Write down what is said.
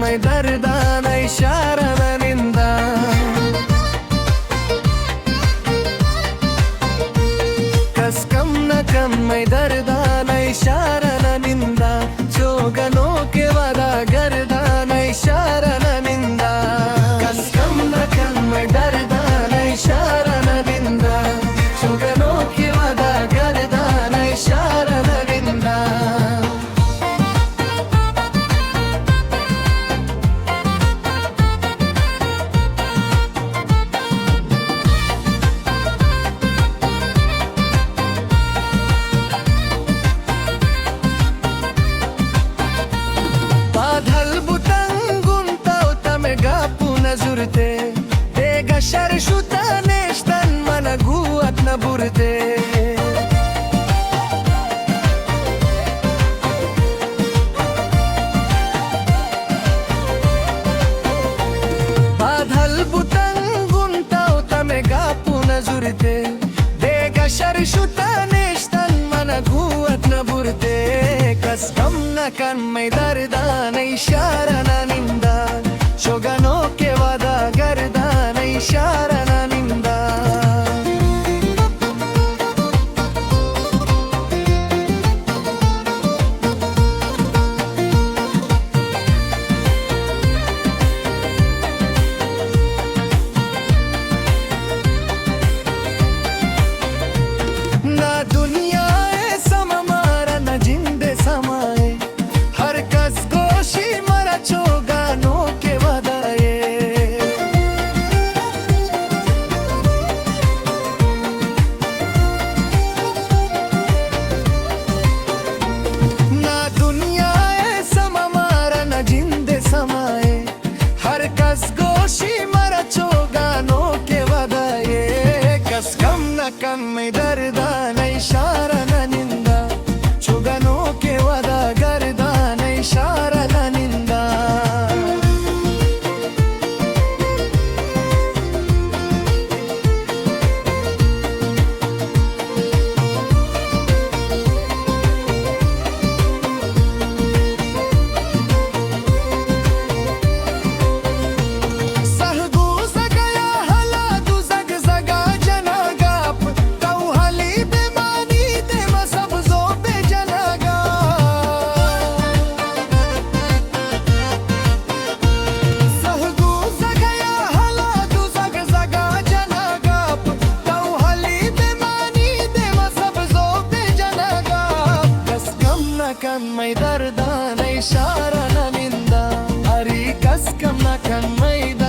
कन्मै दर्दान इशारनिंद कस्कम्न कन्मै दर्दान इशारनिंद जोगनो के वदा गर्दान इशारनिंद कस्कम्न कन्मै दर्दान इशारनिंद जोगनो के वदा गर्दान इशारनिंद जुरते देगा शरशुता नेश्तन मन गुआत न बुरते बाधल बुतंगुंता तमे गापु न जुरते देगा शरशुता नेश्तन मन गुआत न बुरते कस्कम न कन्मै दर्दान इशारनिंद शोगनो के वदा गर्दान इशारनिंद ना दुनिया सममारा न जिंदे समाए हर कस गोशी मरा चोगानो के हर कस गोशी मरा चोगानो के वदाये कस्कम न कन्मै दर्दान इशारनिंद चोगानो के वदा गर्दान इशारनिंद कन्मै दर्दान इशारनिंद अरी कस्कम न कन्मै